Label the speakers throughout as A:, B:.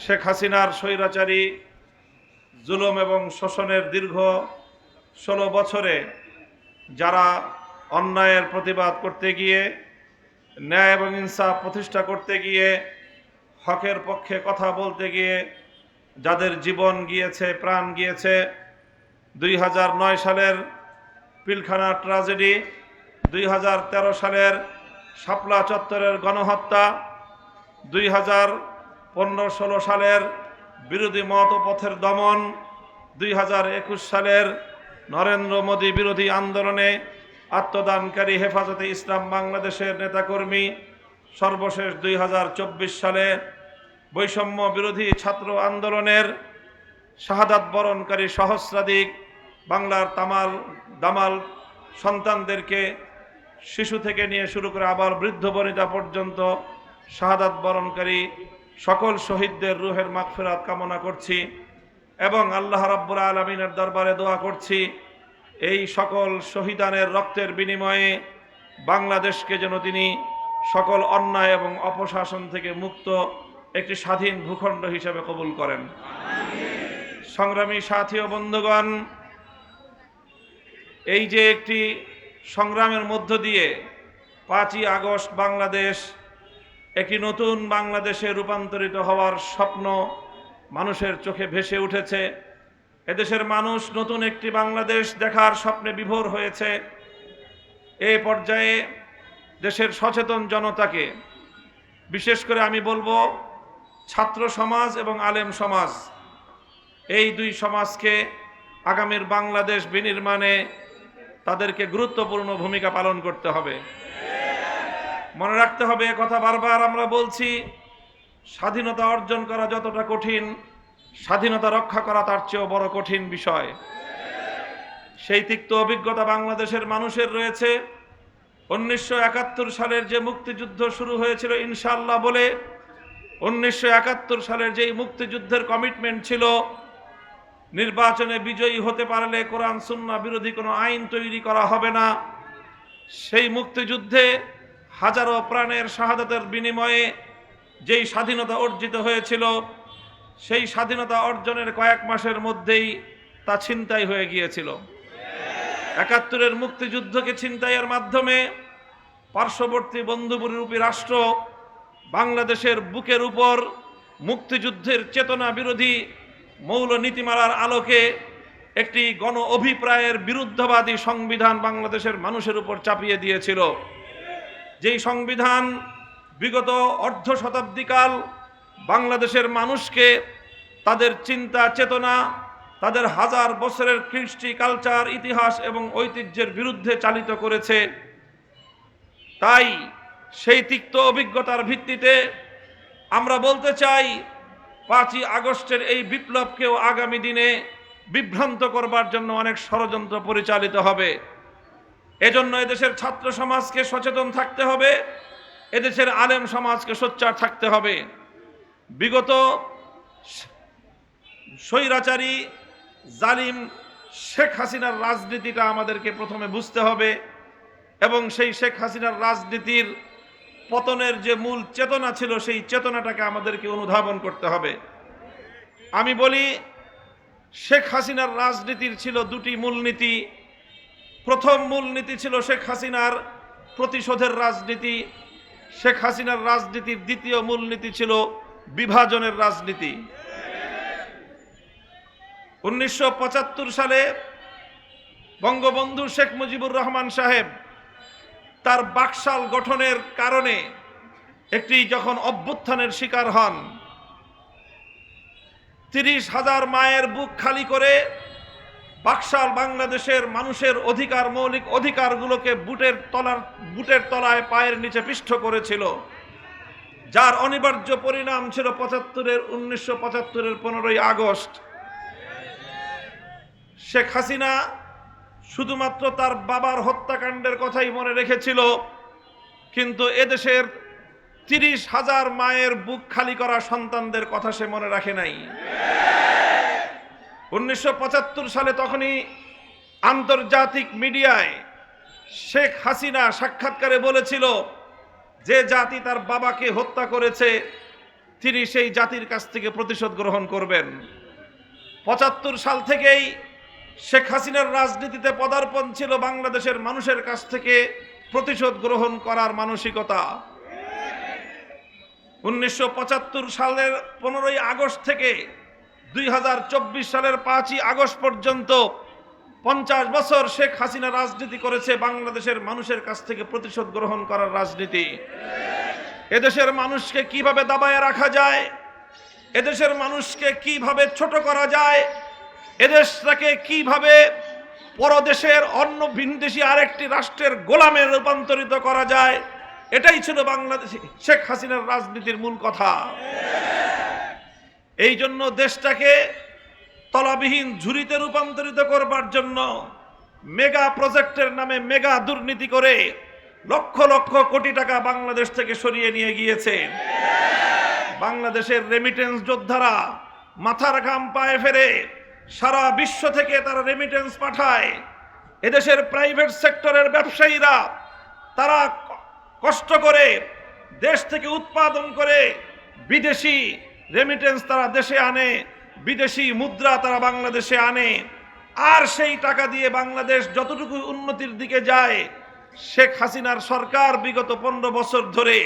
A: শেখ হাসিনার স্বৈরাচারী জুলুম এবং শোষণের দীর্ঘ 16 বছরে যারা অন্যায়ের প্রতিবাদ করতে গিয়ে, ন্যায় এবং ইনসাফ প্রতিষ্ঠা করতে গিয়ে, হকের পক্ষে কথা বলতে গিয়ে যাদের জীবন গিয়েছে, প্রাণ গিয়েছে, 2009 সালের পিলখানা ট্র্যাজেডি, 2013 সালের শাপলা চত্বরের গণহত্যা, 2015-16 সালের বিরোধী মতপথের দমন, 2021 সালের নরেন্দ্র মোদী বিরোধী আন্দোলনে আত্মদানকারী হেফাজতে ইসলাম বাংলাদেশের নেতাকর্মী, সর্বশেষ 2024 সালে বৈষম্য বিরোধী ছাত্র আন্দোলনের শাহাদাত বরণকারী সহস্রাধিক বাংলার দামাল সন্তানদেরকে, শিশু থেকে নিয়ে শুরু করে আবার বৃদ্ধ বনিতা পর্যন্ত শাহাদাত বরণকারী সকল শহীদদের রুহের মাগফিরাত কামনা করছি এবং আল্লাহ রাব্বুল আলামিনের দরবারে দোয়া করছি এই সকল শহীদানের রক্তের বিনিময়ে বাংলাদেশকে যেন তিনি সকল অন্যায় এবং অপশাসন থেকে মুক্ত একটি স্বাধীন ভূখণ্ড হিসেবে কবুল করেন। সংগ্রামী সাথী ও বন্ধুগণ, এই যে একটি সংগ্রামের মধ্য দিয়ে 5ই আগস্ট বাংলাদেশ একটি নতুন বাংলাদেশে রূপান্তরিত হওয়ার স্বপ্ন মানুষের চোখে ভেসে উঠেছে। এদেশের মানুষ নতুন একটি বাংলাদেশ দেখার স্বপ্নে বিভোর হয়েছে। এই পর্যায়ে দেশের সচেতন জনতাকে, বিশেষ করে আমি বলবো ছাত্র সমাজ এবং আলেম সমাজ, এই দুই সমাজকে আগামীর বাংলাদেশ বিনির্মাণে তাদেরকে গুরুত্বপূর্ণ ভূমিকা পালন করতে হবে। মনে রাখতে হবে, কথা বারবার আমরা বলছি, স্বাধীনতা অর্জন করা যতটা কঠিন, স্বাধীনতা রক্ষা করা তার চেয়েও বড় কঠিন বিষয়। সেই তিক্ত অভিজ্ঞতা বাংলাদেশের মানুষের রয়েছে। 1971 সালের যে মুক্তিযুদ্ধ শুরু হয়েছিল ইনশাআল্লাহ বলে, 1971 সালের যেই মুক্তিযুদ্ধের কমিটমেন্ট ছিল, নির্বাচনে বিজয়ী হতে পারলে কোরআন সুন্নাহ বিরোধী কোনো আইন তৈরি করা হবে না, সেই মুক্তিযুদ্ধে হাজারো প্রাণের শাহাদাতের বিনিময়ে যেই স্বাধীনতা অর্জিত হয়েছিল, সেই স্বাধীনতা অর্জনের কয়েক মাসের মধ্যেই তা ছিনতাই হয়ে গিয়েছিল। 71-এর মুক্তিযুদ্ধকে ছিনতাইয়ের মাধ্যমে পার্শ্ববর্তী বন্ধুরূপী রাষ্ট্র বাংলাদেশের বুকের উপর মুক্তিযুদ্ধের চেতনা বিরোধী মৌল নীতিমালার আলোকে একটি গণ অভিপ্রায়ের বিরুদ্ধবাদী সংবিধান বাংলাদেশের মানুষের উপর চাপিয়ে দিয়েছিল। যেই সংবিধান বিগত অর্ধ শতাব্দীকাল বাংলাদেশের মানুষকে তাদের চিন্তা চেতনা, তাদের হাজার বছরের কৃষ্টি, কালচার, ইতিহাস এবং ঐতিহ্যের বিরুদ্ধে চালিত করেছে। তাই সেই তিক্ত অভিজ্ঞতার ভিত্তিতে আমরা বলতে চাই, 5ই আগস্টের এই বিপ্লবকেও আগামী দিনে বিভ্রান্ত করবার জন্য অনেক ষড়যন্ত্র পরিচালিত হবে। এজন্য এদেশের ছাত্র সমাজকে সচেতন থাকতে হবে, এদেশের আলেম সমাজকে সোচ্চার থাকতে হবে। বিগত স্বৈরাচারী জালিম শেখ হাসিনার রাজনীতিটা আমাদেরকে প্রথমে বুঝতে হবে এবং সেই শেখ হাসিনার রাজনীতির পতনের যে মূল চেতনা ছিল, সেই চেতনাটাকে আমাদেরকে অনুধাবন করতে হবে। আমি বলি, শেখ হাসিনার রাজনীতির ছিল দুটি মূলনীতি। প্রথম মূলনীতি ছিল শেখ হাসিনার প্রতিশোধের রাজনীতি। শেখ হাসিনার রাজনীতির দ্বিতীয় মূলনীতি ছিল বিভাজনের রাজনীতি। 1975 সালে বঙ্গবন্ধু শেখ মুজিবুর রহমান সাহেব তার বাকশাল গঠনের কারণে একটি যখন অভ্যুত্থানের শিকার হন, 30,000 মায়ের বুক খালি করে বাকশাল বাংলাদেশের মানুষের অধিকার, মৌলিক অধিকারগুলোকে বুটের তলায় পায়ের নিচে পিষ্ট করেছিল, যার অনিবার্য পরিণাম ছিল 1975-এর 15ই আগস্ট। শেখ হাসিনা শুধুমাত্র তার বাবার হত্যাকাণ্ডের কথাই মনে রেখেছিল, কিন্তু এদেশের 30,000 মায়ের বুক খালি করা সন্তানদের কথা সে মনে রাখে নাই। 1975 সালে তখনই আন্তর্জাতিক মিডিয়ায় শেখ হাসিনা সাক্ষাৎকারে বলেছিল, যে জাতি তার বাবাকে হত্যা করেছে তিনি সেই জাতির কাছ থেকে প্রতিশোধ গ্রহণ করবেন। ৭৫ সাল থেকেই শেখ হাসিনার রাজনীতিতে পদার্পণ ছিল বাংলাদেশের মানুষের কাছ থেকে প্রতিশোধ গ্রহণ করার মানসিকতা। ১৯৭৫ সালের ১৫ই আগস্ট থেকে ২০২৪ সালের ৫ই আগস্ট পর্যন্ত ৫০ বছর শেখ হাসিনা রাজনীতি করেছে বাংলাদেশের মানুষের কাছ থেকে প্রতিশোধ গ্রহণ করার রাজনীতি। এদেশের মানুষকে কিভাবে দাবায় রাখা যায়, এদেশের মানুষকে কিভাবে ছোট করা যায়, এদেশটাকে কিভাবে পরদেশের অন্য ভিনদেশী আরেকটি রাষ্ট্রের গোলামে রূপান্তরিত করা যায়, এটাই ছিল বাংলাদেশ শেখ হাসিনার রাজনীতির মূল কথা। এই জন্য দেশটাকে তলাবিহীন ঝুড়িতে রূপান্তরিত করবার জন্য মেগা প্রজেক্টের নামে মেগা দুর্নীতি করে লক্ষ লক্ষ কোটি টাকা বাংলাদেশ থেকে সরিয়ে নিয়ে গিয়েছে। বাংলাদেশের রেমিটেন্স যোদ্ধারা মাথার ঘাম পায়ে ফেলে সারা বিশ্ব থেকে তারা রেমিটেন্স পাঠায়। এদেশের প্রাইভেট সেক্টরের ব্যবসায়ীরা তারা কষ্ট করে দেশ থেকে উৎপাদন করে বিদেশি রেমিটেন্স তারা দেশে আনে, বিদেশি মুদ্রা তারা বাংলাদেশে আনে, আর সেই টাকা দিয়ে বাংলাদেশ যতটুকু উন্নতির দিকে যায়, শেখ হাসিনার সরকার বিগত ১৫ বছর ধরে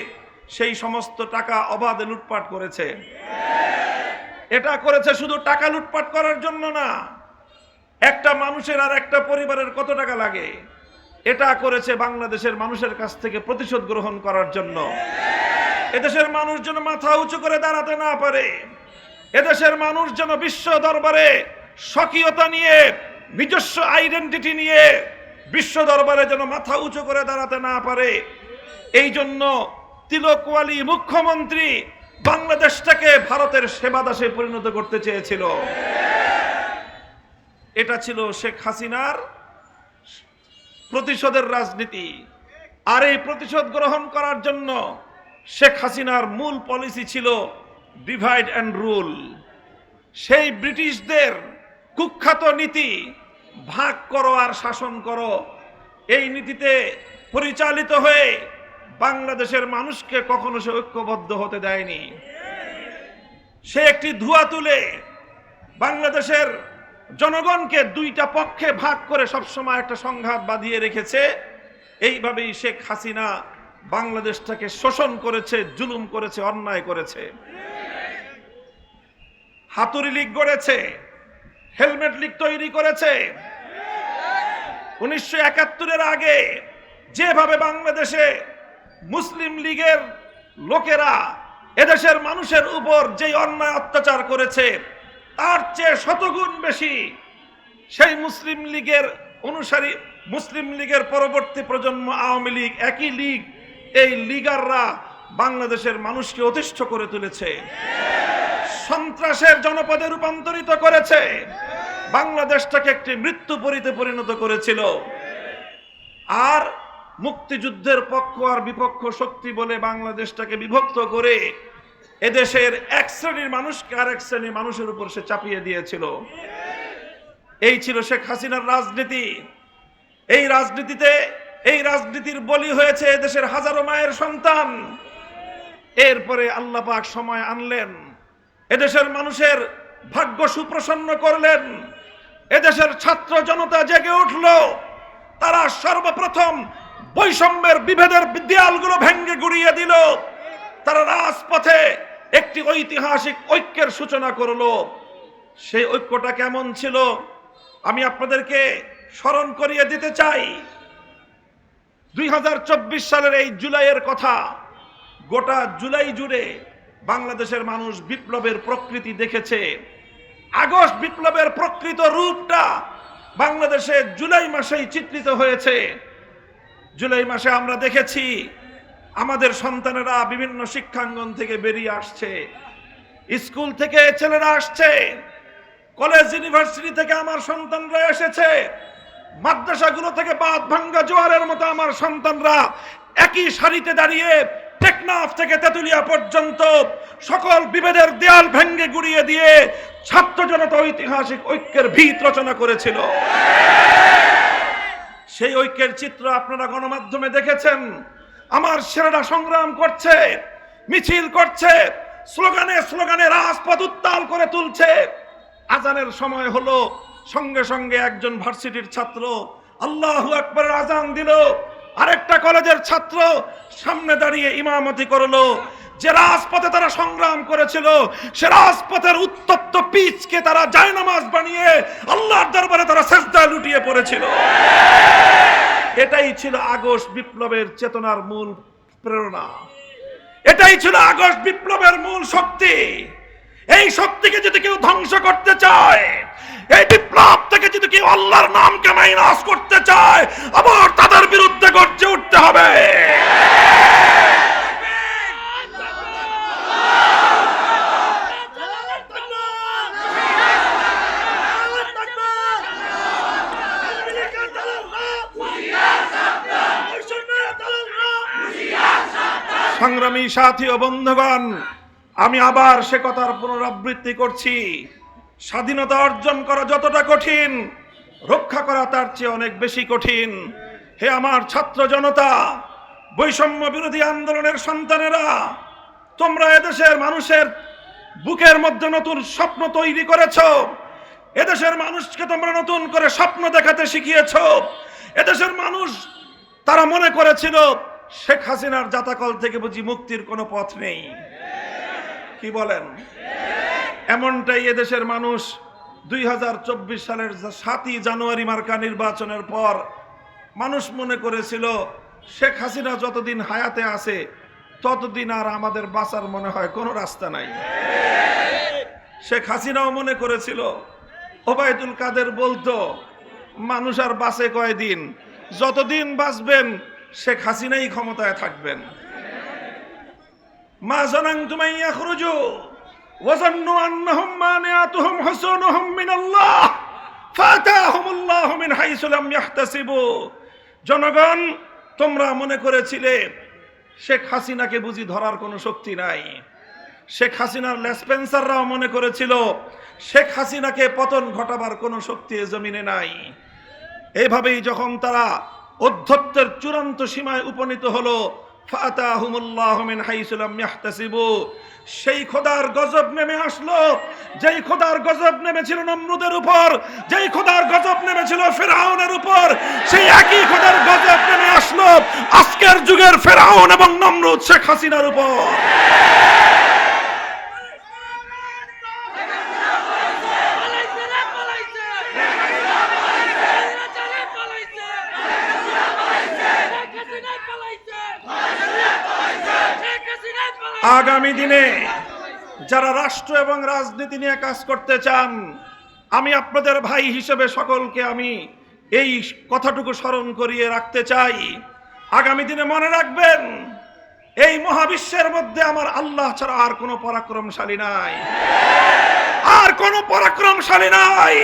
A: সেই সমস্ত টাকা অবাধে লুটপাট করেছে। এটা করেছে শুধু টাকা লুটপাট করার জন্য না, একটা মানুষের আর একটা পরিবারের কত টাকা লাগে, এটা করেছে বাংলাদেশের মানুষের কাছ থেকে প্রতিশোধ গ্রহণ করার জন্য। এদেশের মানুষ যেন মাথা উঁচু করে দাঁড়াতে না পারে, এদেশের মানুষ যেন বিশ্ব দরবারে স্বকীয়তা নিয়ে, নিজস্ব আইডেন্টিটি নিয়ে বিশ্ব দরবারে যেন মাথা উঁচু করে দাঁড়াতে না পারে, এই জন্য তিলকওয়ালী মুখ্যমন্ত্রী বাংলাদেশটাকে ভারতের সেবাদাসে পরিণত করতে চেয়েছিল। এটা ছিল শেখ হাসিনার প্রতিশোধের রাজনীতি। আর এই প্রতিশোধ গ্রহণ করার জন্য শেখ হাসিনার মূল পলিসি ছিল ডিভাইড অ্যান্ড রুল। সেই ব্রিটিশদের কুখ্যাত নীতি ভাগ করো আর শাসন করো, এই নীতিতে পরিচালিত হয়ে বাংলাদেশের মানুষকে কখনো সে ঐক্যবদ্ধ হতে দেয়নি। সে একটি ধোঁয়া তুলে বাংলাদেশের জনগণকে দুইটা পক্ষে ভাগ করে সবসময় একটা সংঘাত বাঁধিয়ে রেখেছে। এইভাবেই শেখ হাসিনা বাংলাদেশটাকে শোষণ করেছে, জুলুম করেছে, অন্যায় করেছে। হাতুড়ি লীগ গড়েছে, হেলমেট লীগ তৈরি করেছে। ১৯৭১-এর আগে যেভাবে বাংলাদেশে মুসলিম লীগের লোকেরা এদেশের মানুষের উপর যে অন্যায় অত্যাচার করেছে, তার চেয়ে শতগুণ বেশি সেই মুসলিম লীগের অনুসারী, মুসলিম লীগের পরবর্তী প্রজন্ম আওয়ামী লীগ, একই লীগ, এই লিগাররা বাংলাদেশের মানুষকে অতিষ্ঠ করে তুলেছে, সন্ত্রাসের জনপদে রূপান্তরিত করেছে, বাংলাদেশটাকে একটি মৃত্যুপুরীতে পরিণত করেছিল। আর মুক্তিযুদ্ধের পক্ষ আর বিপক্ষ শক্তি বলে বাংলাদেশটাকে বিভক্ত করে এদেশের এক শ্রেণীর মানুষকে আরেক শ্রেণীর মানুষের উপর সে চাপিয়ে দিয়েছিল। এই ছিল শেখ হাসিনার রাজনীতি। এই রাজনীতির বলি হয়েছে এদেশের হাজারো মায়ের সন্তান। এরপরে আল্লাহ পাক সময় আনলেন, এদেশের মানুষের ভাগ্য সুপ্রসন্ন করলেন, এদেশের ছাত্র জনতা জেগে উঠল। তারা সর্বপ্রথম বৈষম্যের বিভেদের দেয়ালগুলো ভেঙে গুড়িয়ে দিল। তারা রাজপথে একটি ঐতিহাসিক ঐক্যের সূচনা করলো। সেই ঐক্যটা কেমন ছিল আমি আপনাদেরকে স্মরণ করিয়ে দিতে চাই। ২০২৪ সালের এই জুলাইয়ের কথা, গোটা জুলাই জুড়ে বাংলাদেশের মানুষ বিপ্লবের প্রকৃতি দেখেছে। আগস্ট বিপ্লবের প্রকৃত রূপটা বাংলাদেশে জুলাই মাসেই চিত্রিত হয়েছে। জুলাই মাসে আমরা দেখেছি আমাদের সন্তানেরা বিভিন্ন শিক্ষাঙ্গন থেকে বেরিয়ে আসছে, স্কুল থেকে ছেলেরা আসছে, কলেজ ইউনিভার্সিটি থেকে আমার সন্তানরা এসেছে, মাদ্রাসাগুলো থেকে বাঁধ ভাঙ্গা জোয়ারের মতো আমার সন্তানরা একই সারিতে দাঁড়িয়ে টেকনাফ থেকে তেতুলিয়া পর্যন্ত সকল বিভেদের দেয়াল ভেঙ্গে গুড়িয়ে দিয়ে ছাত্র জনতা ঐতিহাসিক ঐক্যের ভিত রচনা করেছিল। সেই ঐক্যের চিত্র আপনারা গণমাধ্যমে দেখেছেন। আমার ছেলেরা সংগ্রাম করছে, মিছিল করছে, স্লোগানে স্লোগানে রাজপথ উত্তাল করে তুলছে। আজানের সময় হলো, সঙ্গে সঙ্গে একজন ভার্সিটির ছাত্র আল্লাহু আকবার আজান দিল, আরেকটা কলেজের ছাত্র সামনে দাঁড়িয়ে ইমামতি করলো। যে রাজপথে তারা সংগ্রাম করেছিল, সে রাজপথের উত্তপ্ত পিচকে তারা জায়নামাজ বানিয়ে আল্লাহর দরবারে তারা সিজদায় লুটিয়ে পড়েছিল। এটাই ছিল আগস্ট বিপ্লবের চেতনার মূল প্রেরণা, এটাই ছিল আগস্ট বিপ্লবের মূল শক্তি। এই শক্তিকে যদি কেউ ধ্বংস করতে চায়, এই বিপ্লব থেকে যদি কেউ আল্লাহর নামকে মাইনাস করতে চায়, আবার তাদের বিরুদ্ধে গর্জে উঠতে হবে। সংগ্রামী সাথী ও বন্ধুগণ, আমি আবার সে কথার পুনরাবৃত্তি করছি, স্বাধীনতা অর্জন করা যতটা কঠিন, রক্ষা করা তার চেয়ে অনেক বেশি কঠিন। হে আমার ছাত্র জনতা, বৈষম্য বিরোধী আন্দোলনের সন্তানেরা, তোমরা এদেশের মানুষের বুকের মধ্যে নতুন স্বপ্ন তৈরি করেছ। এদেশের মানুষকে তোমরা নতুন করে স্বপ্ন দেখাতে শিখিয়েছ। এদেশের মানুষ তারা মনে করেছিল শেখ হাসিনার জাতাকল থেকে বুঝি মুক্তির কোনো পথ নেই। কি বলেন? এমনটাই এদেশের মানুষ 2024 সালের 7ই জানুয়ারি মার্কা নির্বাচনের পর মানুষ মনে করেছিল শেখ হাসিনা যতদিন হায়াতে আছে ততদিন আর আমাদের বাঁচার মনে হয় কোনো রাস্তা নাই। শেখ হাসিনাও মনে করেছিল, ওবায়দুল কাদের বলতো মানুষ আর বাঁচে কয়দিন, যতদিন বাঁচবেন শেখ হাসিনাই ক্ষমতায় থাকবেন। মা জানানতুম আন ইয়াখরুজু ওয়া যান্নু আন্নাহুম মানিআতুহুম হুসুনুহুম মিনাল্লাহ ফাতাহুমুল্লাহু মিন হাইসু লাম ইয়াহতাসিবু। জনগণ, তোমরা মনে করেছিলে শেখ হাসিনাকে বুঝি ধরার কোনো শক্তি নাই। শেখ হাসিনার লেসপেন্সাররাও মনে করেছিল শেখ হাসিনাকে পতন ঘটাবার কোনো শক্তি এ জমিনে নাই। এইভাবেই যখন তারা অধ্যত্বের চূড়ান্ত সীমায় উপনীত হলো, ফাতাহুমুল্লাহু মিন হাইসু লাম ইয়াহতাসিবু, সেই খোদার গজব নেমে আসলো। যেই খোদার গজব নেমেছিল নমরুদের উপর, যেই খোদার গজব নেমেছিল ফিরআউনের উপর, সেই একই খোদার গজব নেমে আসলো আজকের যুগের ফিরআউন এবং নমরুদ শেখ হাসিনার উপর। আগামী দিনে যারা রাষ্ট্র এবং রাজনীতি নিয়ে কাজ করতে চান, আমি আপনাদের ভাই হিসেবে সকলকে আমি এই কথাটুকু স্মরণ করিয়ে রাখতে চাই। আগামী দিনে মনে রাখবেন, এই মহাবিশ্বের মধ্যে আমার আল্লাহ ছাড়া আর কোনো পরাক্রমশালী নাই, আর কোনো পরাক্রমশালী নাই।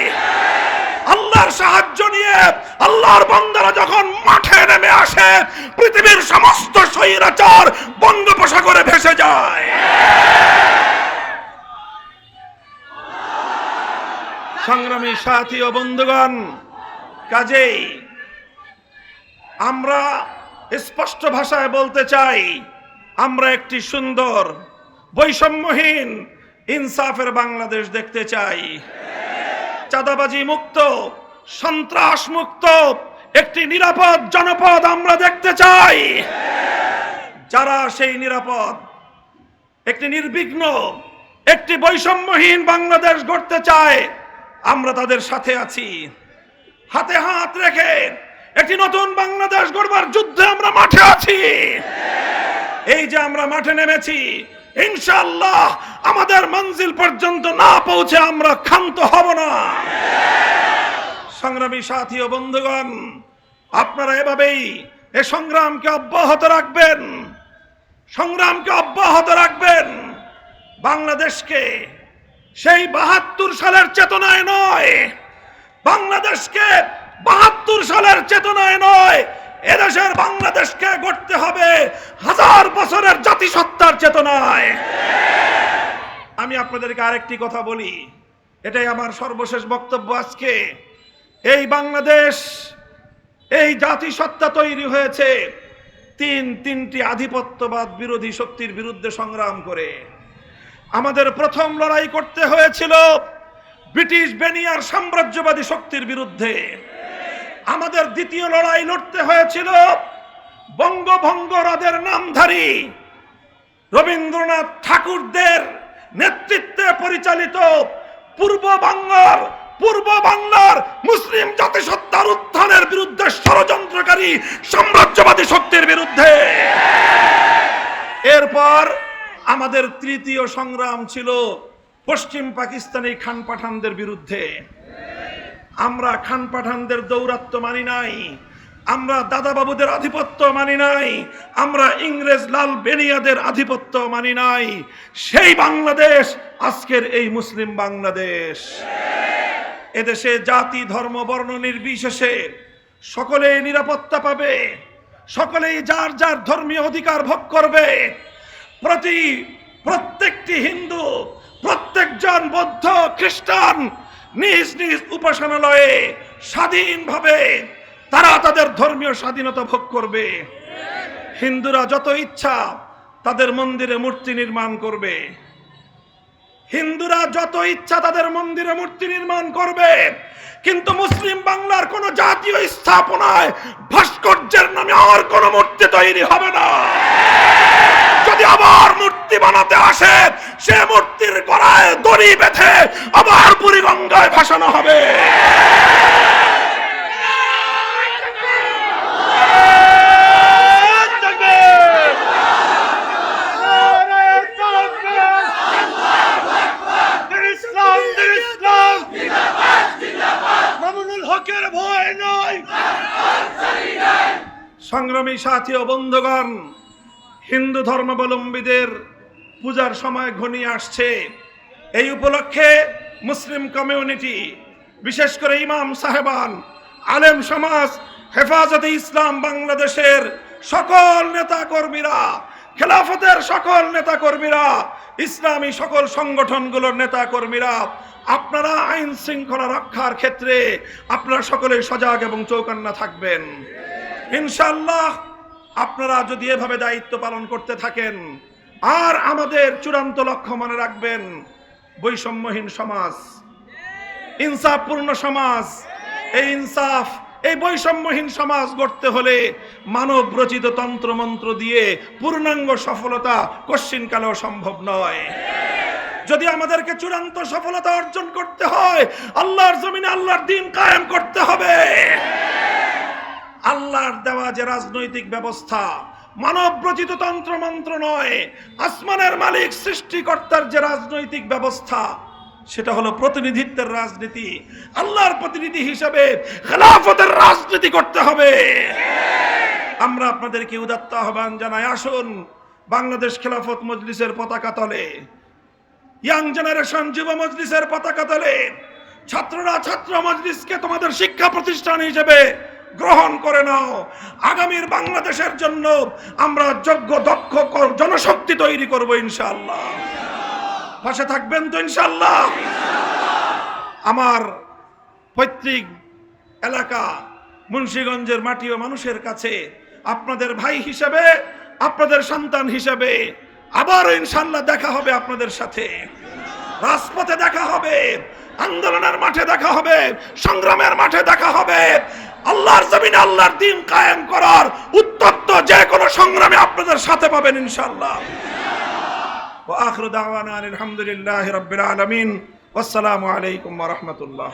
A: আল্লাহর সাহায্য নিয়ে আল্লাহর বান্দারা যখন মাঠে নেমে আসে, পৃথিবীর সমস্ত স্বৈরাচার বঙ্গোপসাগরে ভেসে যায়। সংগ্রামী সাথী ও বন্ধুগণ, কাজেই আমরা স্পষ্ট ভাষায় বলতে চাই, আমরা একটি সুন্দর বৈষম্যহীন ইনসাফের বাংলাদেশ দেখতে চাই। চাঁদাবাজি মুক্ত, সন্ত্রাস মুক্ত একটি নিরাপদ জনপদ আমরা দেখতে চাই। যারা সেই নিরাপদ, একটি নির্বিঘ্ন, একটি বৈষম্যহীন বাংলাদেশ গড়তে চায়, আমরা তাদের সাথে আছি। হাতে হাত রেখে একটি নতুন বাংলাদেশ গড়বার যুদ্ধে আমরা মাঠে আছি। এই যে আমরা মাঠে নেমেছি, ইনশাআল্লাহ আমাদের মঞ্জিল পর্যন্ত না পৌঁছে আমরা ক্ষান্ত হব না। সংগ্রামী সাথী ও বন্ধুগণ, আপনারা এভাবেই এই সংগ্রামকে অব্যাহত রাখবেন, সংগ্রামকে অব্যাহত রাখবেন। বাংলাদেশকে সেই 72 সালের চেতনায় নয়, বাংলাদেশকে 72 সালের চেতনায় নয়, এদেশের বাংলাদেশকে গড়তে হবে 1000 বছরের জাতিসত্তার চেতনায়। আমি আপনাদেরকে আরেকটি কথা বলি, এটাই আমার সর্বশেষ বক্তব্য আজকে। এই বাংলাদেশ, এই জাতিসত্তা তৈরি হয়েছে তিনটি আধিপত্যবাদ বিরোধী শক্তির বিরুদ্ধে সংগ্রাম করে। আমাদের প্রথম লড়াই করতে হয়েছিল ব্রিটিশ বেনিয়ার সাম্রাজ্যবাদী শক্তির বিরুদ্ধে। আমাদের দ্বিতীয় লড়াই লড়তে হয়েছিল বঙ্গভঙ্গ হ্রদের নামধারী রবীন্দ্রনাথ ঠাকুরদের নেতৃত্বে পরিচালিত পূর্ব বাংলার মুসলিম জাতিসত্তার উত্থানের বিরুদ্ধে ষড়যন্ত্রকারী সাম্রাজ্যবাদী শক্তির বিরুদ্ধে। এরপর আমাদের তৃতীয় সংগ্রাম ছিল পশ্চিম পাকিস্তানি খান পাঠানদের বিরুদ্ধে। আমরা খান পাঠানদের দৌরাত্ম্য মানি নাই, আমরা দাদা বাবুদের আধিপত্য মানি নাই, আমরা ইংরেজ লাল বেনিয়াদের আধিপত্য মানি নাই। সেই বাংলাদেশ আজকের এই মুসলিম বাংলাদেশ। এদেশে জাতি ধর্ম বর্ণ নির্বিশেষে সকলেই নিরাপত্তা পাবে, সকলেই যার যার ধর্মীয় অধিকার ভোগ করবে। প্রত্যেকটি হিন্দু, প্রত্যেকজন বৌদ্ধ খ্রিস্টান নিজ নিজ উপাসনালয়ে স্বাধীনভাবে তারা তাদের ধর্মীয় স্বাধীনতা ভোগ করবে। হিন্দুরা যত ইচ্ছা তাদের মন্দিরে মূর্তি নির্মাণ করবে, হিন্দুরা যত ইচ্ছা তাদের মন্দিরে মূর্তি নির্মাণ করবে, কিন্তু মুসলিম বাংলার কোন জাতীয় স্থাপনায় ভাস্কর্যের নামে আর কোন মূর্তি তৈরি হবে না। যদি আবার মূর্তি বানাতে আসে, সে মূর্তির গলায় দড়ি বেঁধে আবার বুড়িগঙ্গায় ভাসানো হবে। সংগ্রামী সাথী ও বন্ধুগণ, হিন্দু ধর্মাবলম্বীদের পূজার সময় ঘনিয়ে আসছে। এই উপলক্ষে মুসলিম কমিউনিটি, বিশেষ করে ইমাম সাহেবান, আলেম সমাজ, হেফাজতে ইসলাম বাংলাদেশের সকল নেতাকর্মীরা, খেলাফতের সকল নেতাকর্মীরা, ইসলামী সকল সংগঠনগুলোর নেতাকর্মীরা, আপনারা আইন শৃঙ্খলা রক্ষার ক্ষেত্রে আপনারা সকলে সজাগ এবং চৌকান্না থাকবেন। ইনশাআল্লাহ আপনারা যদি এভাবে দায়িত্ব পালন করতে থাকেন, আর আমাদের চূড়ান্ত লক্ষ্য মনে রাখবেন, বৈষম্যহীন সমাজ, ইনসাফপূর্ণ সমাজ। এই বৈষম্যহীন সমাজ গড়তে হলে মানব রচিত তন্ত্রমন্ত্র দিয়ে পূর্ণাঙ্গ সফলতা কশ্চিনকালেও সম্ভব নয়। যদি আমাদেরকে চূড়ান্ত সফলতা অর্জন করতে হয়, আল্লাহর জমিনে আল্লাহর দ্বীন কায়েম করতে হবে। আল্লাহর দেওয়া যে রাজনৈতিক ব্যবস্থা মানব রচিত তন্ত্রমন্ত্র নয়, আসমানের মালিক সৃষ্টিকর্তার যে রাজনৈতিক ব্যবস্থা, সেটা হলো প্রতিনিধিত্বের রাজনীতি। আল্লাহর প্রতিনিধি হিসেবে খেলাফতের রাজনীতি করতে হবে। আমরা আপনাদেরকে উদাত্ত আহ্বান জানাই, আসুন বাংলাদেশ খেলাফত মজলিসের পতাকা তলে, ইয়াং জেনারেশন যুব মজলিসের পতাকা তলে ছাত্ররা ছাত্র মজলিসকে তোমাদের শিক্ষা প্রতিষ্ঠান হিসেবে গ্রহণ করে নাও। আগামীর বাংলাদেশের জন্য আমরা যোগ্য দক্ষ জনশক্তি তৈরি করব ইনশাআল্লাহ। পাশে থাকবেন তো ইনশাআল্লাহ? আমার পৈতৃক এলাকা মুন্সিগঞ্জের মাটি ও মানুষের কাছে আপনাদের ভাই হিসেবে, আপনাদের সন্তান হিসেবে আবার ইনশাআল্লাহ দেখা হবে আপনাদের সাথে। রাজপথে দেখা হবে, আন্দোলনের মাঠে দেখা হবে, সংগ্রামের মাঠে দেখা হবে। আল্লাহর জমিনে আল্লাহর দ্বীন কায়েম করার উত্তপ্ত যে কোনো সংগ্রামে আপনাদের সাথে পাবেন ইনশাআল্লাহ। ওয়া আখিরু দাওয়ানা আলহামদুলিল্লাহি রাব্বিল আলামিন। ওয়াসসালামু আলাইকুম ওয়া রাহমাতুল্লাহ।